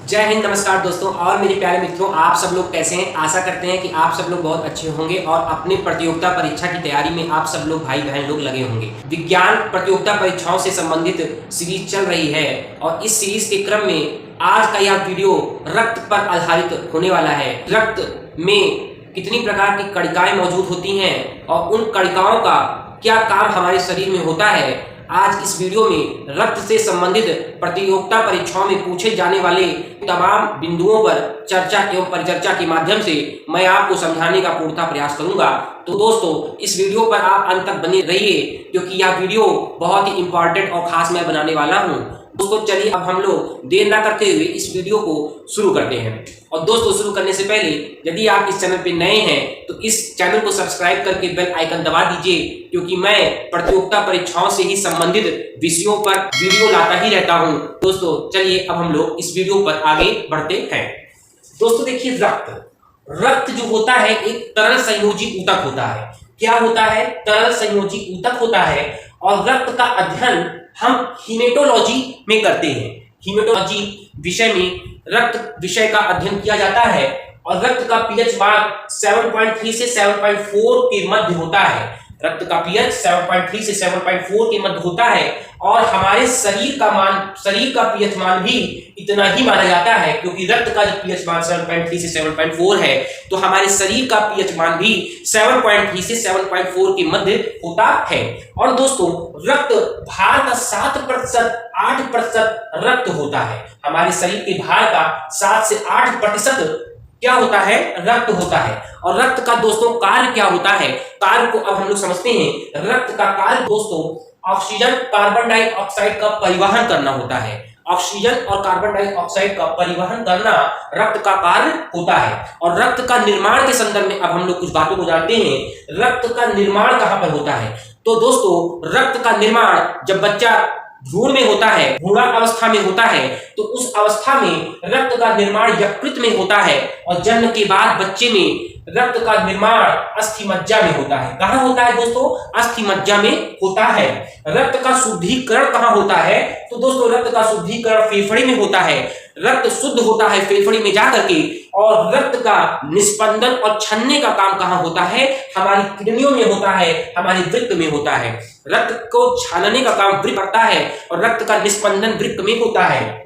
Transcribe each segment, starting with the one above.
जय हिंद, नमस्कार दोस्तों और मेरे प्यारे मित्रों, आप सब लोग कैसे हैं। आशा करते हैं कि आप सब लोग बहुत अच्छे होंगे और अपनी प्रतियोगिता परीक्षा की तैयारी में आप सब लोग भाई बहन लोग लगे होंगे। विज्ञान प्रतियोगिता परीक्षाओं से संबंधित सीरीज चल रही है और इस सीरीज के क्रम में आज का यह वीडियो रक्त पर आधारित होने वाला है। रक्त में कितनी प्रकार की कणिकाएं मौजूद होती हैं और उन कणिकाओं का क्या काम हमारे शरीर में होता है, आज इस वीडियो में रक्त से संबंधित प्रतियोगिता परीक्षाओं में पूछे जाने वाले तमाम बिंदुओं पर चर्चा एवं परिचर्चा के माध्यम से मैं आपको समझाने का पूर्णतः प्रयास करूंगा। तो दोस्तों, इस वीडियो पर आप अंत तक बने रहिए क्योंकि यह वीडियो बहुत ही इंपॉर्टेंट और खास मैं बनाने वाला हूं। दोस्तों चलिए अब हम लोग देर ना करते हुए इस वीडियो को शुरू करते हैं। और दोस्तों, शुरू करने से पहले यदि आप इस चैनल पे नए हैं तो इस चैनल को सब्सक्राइब करके बेल आइकन दबा दीजिए क्योंकि मैं प्रतियोगिता परीक्षाओं से ही संबंधित विषयों पर वीडियो लाता ही रहता हूं। दोस्तों चलिए अब हम लोग इस वीडियो पर आगे बढ़ते हैं। दोस्तों देखिए, रक्त जो होता है एक तरल संयोजी ऊतक होता है। क्या होता है? तरल संयोजी ऊतक होता है। और रक्त का अध्ययन हम हीमेटोलॉजी में करते हैं। हीमेटोलॉजी विषय में रक्त विषय का अध्ययन किया जाता है और रक्त का पीएच मान 7.3 से 7.4 के मध्य होता है। रक्त का पीएच 7.3 से 7.4 के मध्य होता है और हमारे शरीर का पीएच मान भी इतना ही माना जाता है क्योंकि रक्त का जो पीएच मान 7.3 से 7.4 है तो हमारे शरीर का पीएच मान भी 7.3 से 7.4 के मध्य होता है। और दोस्तों, रक्त भार का 8% रक्त होता है। हमारे शरीर के भार का 7 से 8% क्या होता है? रक्त होता है। और रक्त का दोस्तों कार्य क्या होता है? कार्य को अब हम लोग समझते हैं। रक्त का कार्य दोस्तों ऑक्सीजन कार्बन डाइऑक्साइड का परिवहन करना होता है। ऑक्सीजन और कार्बन डाइऑक्साइड का परिवहन करना रक्त का कार्य होता है। और रक्त का निर्माण के संदर्भ में अब हम लोग कुछ बातों को जानते हैं। रक्त का निर्माण कहां पर होता है? तो दोस्तों, रक्त का निर्माण जब बच्चा भ्रूण में होता है, भ्रूणावस्था अवस्था में होता है, तो उस अवस्था में रक्त का निर्माण यकृत में होता है और जन्म के बाद बच्चे में रक्त का निर्माण अस्थिमज्जा में होता है। कहां होता है दोस्तों? अस्थिमज्जा में होता है। रक्त का शुद्धिकरण कहां होता है? तो दोस्तों, रक्त का शुद्धिकरण फेफड़े में होता है। रक्त शुद्ध होता है फेफड़े में जाकर के। और रक्त का निस्पंदन और छनने का काम कहां होता है? हमारी किडनियों में होता है, हमारे वृक्क में होता है। रक्त को छानने का काम वृक्क करता है और रक्त का निस्पंदन वृक्क में होता है।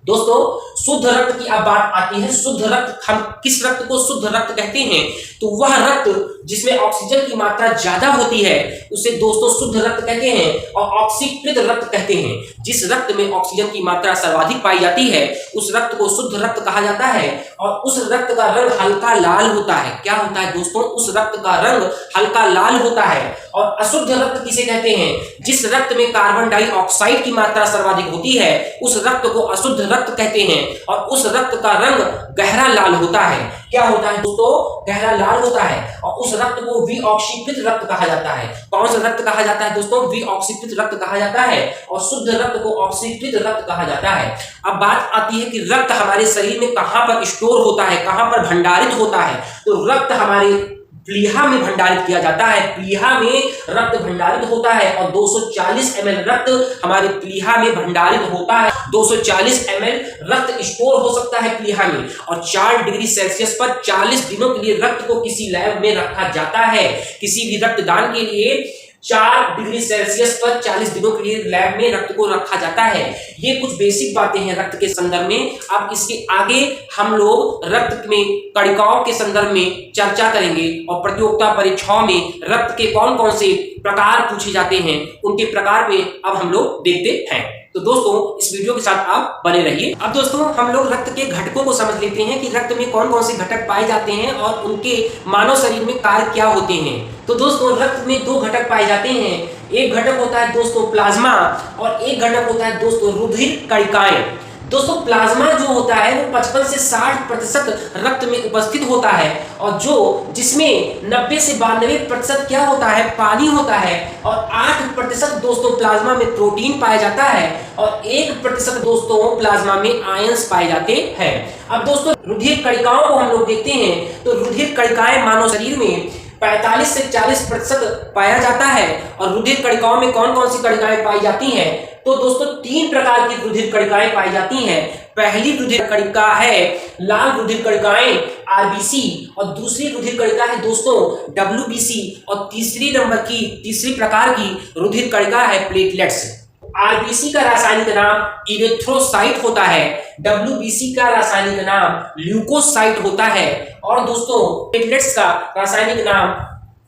दोस्तों, शुद्ध रक्त की अब बात आती है। शुद्ध रक्त, हम किस रक्त को शुद्ध रक्त कहते हैं? तो वह रक्त जिसमें ऑक्सीजन की मात्रा ज्यादा होती है उसे दोस्तों शुद्ध रक्त कहते हैं और ऑक्सीकृत रक्त कहते हैं। जिस रक्त में ऑक्सीजन की मात्रा सर्वाधिक पाई जाती है उस रक्त को शुद्ध रक्त कहा जाता है और उस रक्त का रंग हल्का लाल होता है। क्या होता है दोस्तों? उस रक्त का रंग हल्का लाल होता है। और अशुद्ध रक्त किसे कहते हैं? जिस रक्त में कार्बन डाइऑक्साइड की मात्रा सर्वाधिक होती है उस रक्त को अशुद्ध रक्त कहते हैं और उस रक्त का रंग गहरा लाल होता है। क्या होता है दोस्तों? गहरा लाल होता है। और उस रक्त को विऑक्सीकृत रक्त कहा जाता है। कौन सा रक्त कहा जाता है दोस्तों? विऑक्सीकृत रक्त कहा जाता है और शुद्ध रक्त को ऑक्सीकृत रक्त कहा जाता है। अब बात आती है कि रक्त हमारे शरीर में कहां पर स्टोर होता है, कहां पर भंडारित होता है? तो रक्त हमारे प्लीहा में भंडारित किया जाता है। प्लीहा में रक्त भंडारित होता है और 240 ml रक्त हमारे प्लीहा में भंडारित होता है। 240 ml रक्त स्टोर हो सकता है प्लीहा में और 4 डिग्री सेल्सियस पर 40 दिनों के लिए रक्त को किसी लैब में रखा जाता है। किसी भी रक्तदान के लिए 4 डिग्री सेल्सियस पर 40 दिनों के लिए लैब में रक्त को रखा जाता है। ये कुछ बेसिक बातें हैं रक्त के संदर्भ में। अब इसके आगे हम लोग रक्त में कणिकाओं के संदर्भ में चर्चा करेंगे और प्रतियोगिता परीक्षाओं में रक्त के कौन कौन से प्रकार पूछे जाते हैं उनके प्रकार में अब हम लोग देखते हैं। तो दोस्तों, इस वीडियो के साथ आप बने रहिए। अब दोस्तों, हम लोग रक्त के घटकों को समझ लेते हैं कि रक्त में कौन कौन से घटक पाए जाते हैं और उनके मानव शरीर में कार्य क्या होते हैं। तो दोस्तों, रक्त में 2 घटक पाए जाते हैं। एक घटक होता है दोस्तों प्लाज्मा और एक घटक होता है दोस्तों रुधिर कणिकाएं। दोस्तों, प्लाज्मा जो होता है वो 55 से 60% रक्त में उपस्थित होता है और जिसमें 90 से 92% क्या होता है? पानी होता है और 8% दोस्तों प्लाज्मा में प्रोटीन पाया जाता है और 1% दोस्तों प्लाज्मा में आयंस पाए जाते हैं। अब दोस्तों, रुधिर कणिकाओं को हम लोग देखते हैं तो रुधिर कणिकाएं मानव शरीर में 45 से 40% पाया जाता है। और रुधिर कणिकाओं में कौन कौन सी कणिकाएं पाई जाती हैं? तो दोस्तों 3 प्रकार की रुधिर कणिकाएं पाई जाती हैं। पहली रुधिर कणिका है लाल रुधिर कणिकाएं आरबीसी और दूसरी रुधिर कणिका है दोस्तों डब्ल्यूबीसी और तीसरी प्रकार की रुधिर कणिका है प्लेटलेट्स। आरबीसी का रासायनिक नाम इरिथ्रोसाइट होता है, डब्ल्यूबीसी का रासायनिक नाम ल्यूकोसाइट होता है और दोस्तों प्लेटलेट्स का रासायनिक नाम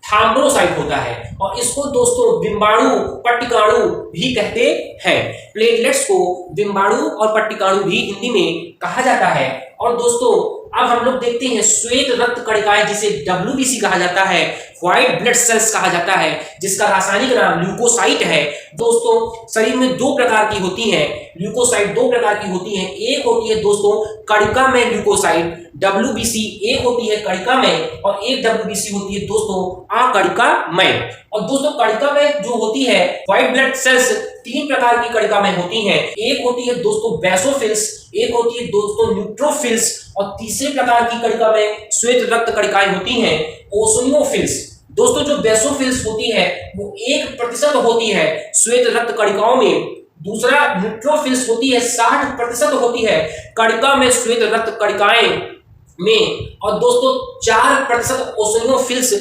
थ्रोम्बोसाइट होता है और इसको दोस्तों बिंबाणु पट्टिकाणु भी कहते हैं। प्लेटलेट्स को बिंबाणु और पट्टिकाणु भी हिंदी में कहा जाता है। और दोस्तों अब हम लोग देखते हैं श्वेत रक्त कणिकाएं जिसे डब्ल्यूबीसी कहा जाता है, व्हाइट ब्लड सेल्स कहा जाता है, जिसका रासायनिक नाम ल्यूकोसाइट है। दोस्तों शरीर में दो प्रकार की होती है, ल्यूकोसाइट दो प्रकार की होती है। एक होती है दोस्तों कणिका में ल्यूकोसाइट डब्ल्यूबीसी, एक होती है कणिका में और एक डब्ल्यूबीसी होती है दोस्तों अकणिका में। और दोस्तों कणिका में जो होती है व्हाइट ब्लड सेल्स तीन प्रकार की कणिका में होती हैं। एक होती है दोस्तों बेसोफिल्स, एक होती है दोस्तों न्यूट्रोफिल्स और तीसरे प्रकार की कणिका में श्वेत रक्त कणिकाएं होती हैं ओसिनोफिल्स। दोस्तों जो बेसोफिल्स होती है वो 1% होती है श्वेत रक्त कणिकाओं में, दूसरा न्यूट्रोफिल्स होती है 60% होती है कणिका में श्वेत रक्त कणिकाएं में और दोस्तों 4% ओसिनोफिल्स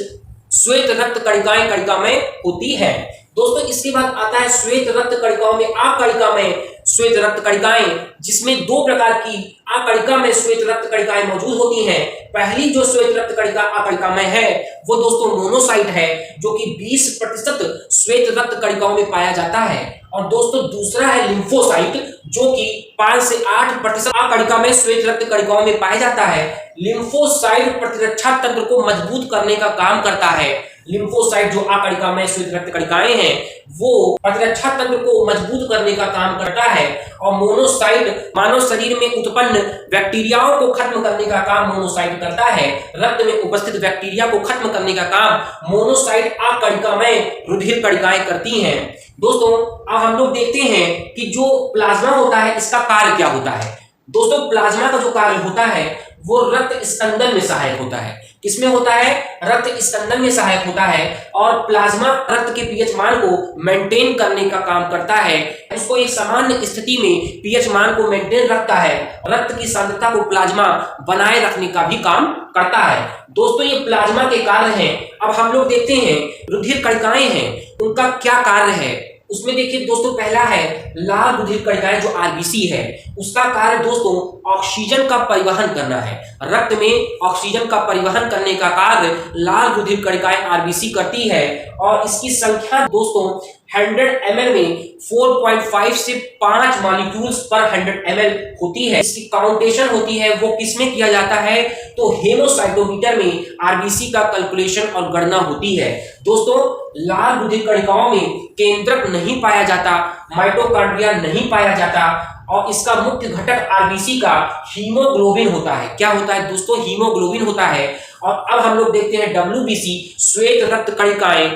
श्वेत रक्त कणिकाएं कणिका में होती है। दोस्तों इसके बाद आता है श्वेत रक्त कणिकाओं में अकणिका में श्वेत रक्त कणिकाएं, जिसमें दो प्रकार की अकणिका में श्वेत रक्त कणिकाएं मौजूद होती हैं। पहली जो श्वेत रक्त कणिका अकणिका में है वो दोस्तों मोनोसाइट है जो कि 20% श्वेत रक्त कणिकाओं में पाया जाता है और दोस्तों दूसरा है लिम्फोसाइट जो कि 5 से 8% अकणिका में श्वेत रक्त कणिकाओं में पाया जाता है। लिम्फोसाइट प्रतिरक्षा तंत्र को मजबूत करने का काम करता है। लिम्फोसाइट जो अकणिका में श्वेत रक्त कणिकाएं हैं वो प्रतिरक्षा तंत्र को मजबूत करने का काम करता है और मोनोसाइट मानव शरीर में उत्पन्न बैक्टीरियाओं को खत्म करने का काम मोनोसाइट करता है। रक्त में उपस्थित बैक्टीरिया को खत्म करने का काम मोनोसाइट अकणिका में रुधिर कणिकाएं करती हैं। दोस्तों अब हम लोग देखते हैं कि जो प्लाज्मा होता है इसका कार्य क्या होता है। दोस्तों प्लाज्मा का जो कार्य होता है वो रक्त स्पंदन में सहायक होता है। किसमें होता है? रक्त स्पंदन में सहायक होता है और प्लाज्मा रक्त के पीएच मान को मेंटेन करने का काम करता है। उसको एक सामान्य स्थिति में पीएच मान को मेंटेन रखता है। रक्त की सांद्रता को प्लाज्मा बनाए रखने का भी काम करता है। दोस्तों ये प्लाज्मा के कार्य हैं। अब हम लोग देखते हैं रुधिर कणिकाएं हैं उनका क्या कार्य है। उसमें देखिए दोस्तों पहला है लाल रुधिर कणिकाएं जो आरबीसी है, उसका कार्य दोस्तों ऑक्सीजन का परिवहन करना है। रक्त में ऑक्सीजन का परिवहन करने का कार्य लाल रुधिर कणिकाएं आरबीसी करती है और इसकी संख्या दोस्तों 100 ml में 4.5 से 5 मॉलिक्यूल्स पर 100 ml होती है। इसकी काउंटेशन होती है वो किसमें किया जाता है? तो हेमोसाइटोमीटर में आरबीसी का कैलकुलेशन और गणना होती है। दोस्तों लाल रुधिर कणिकाओं में केंद्रक नहीं पाया जाता, माइटोकॉन्ड्रिया नहीं पाया जाता और इसका मुख्य घटक आरबीसी का हीमोग्लोबिन होता है। क्या होता है दोस्तों? हीमोग्लोबिन होता है। और अब हम लोग देखते हैं डब्ल्यूबीसी श्वेत रक्त कणिकाएं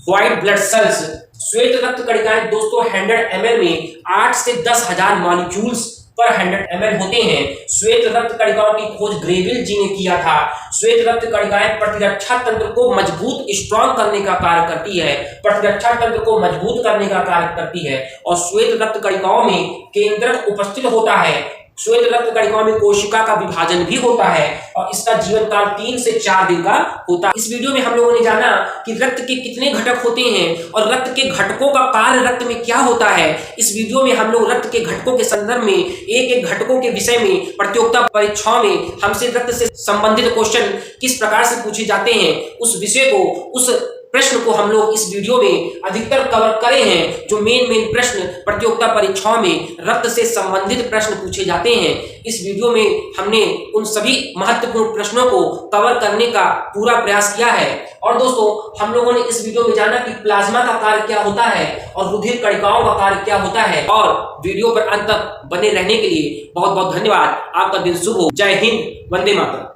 व्हाइट ब्लड सेल्स। श्वेत रक्त कणिकाएं दोस्तों 100 ml में 8 से 10,000 मॉलिक्यूल्स पर 100 ml होते हैं। श्वेत रक्त कणिकाओं की खोज ग्रेविल जी ने किया था। श्वेत रक्त कणिकाएं प्रतिरक्षा तंत्र को मजबूत स्ट्रॉन्ग करने का कार्य करती है, प्रतिरक्षा तंत्र को मजबूत करने का कार्य करती है और श्वेत रक्त कणिकाओं में केंद्रक उपस्थित होता है। श्वेत रक्त कणिकाओं में कोशिका का विभाजन भी होता है और इसका जीवन काल 3 से 4 दिन का होता है। इस वीडियो में हम लोगों ने जाना कि रक्त के कितने घटक होते हैं और रक्त के घटकों का कार्य रक्त में क्या होता है। इस वीडियो में हम लोग रक्त के घटकों के संदर्भ में एक एक घटकों के विषय में प्रतियोगिता परीक्षाओं में हमसे रक्त से संबंधित क्वेश्चन किस प्रकार से पूछे जाते हैं उस विषय को, उस प्रश्न को हम लोग इस वीडियो में अधिकतर कवर करे हैं। जो मेन प्रश्न प्रतियोगिता परीक्षाओं में रक्त से संबंधित प्रश्न पूछे जाते हैं, इस वीडियो में हमने उन सभी महत्वपूर्ण प्रश्नों को कवर करने का पूरा प्रयास किया है। और दोस्तों हम लोगों ने इस वीडियो में जाना कि प्लाज्मा का कार्य क्या होता है और रुधिर कणिकाओं का कार्य क्या होता है। और वीडियो पर अंत तक बने रहने के लिए बहुत बहुत धन्यवाद। आपका दिन शुभ हो। जय हिंद, वंदे मातरम।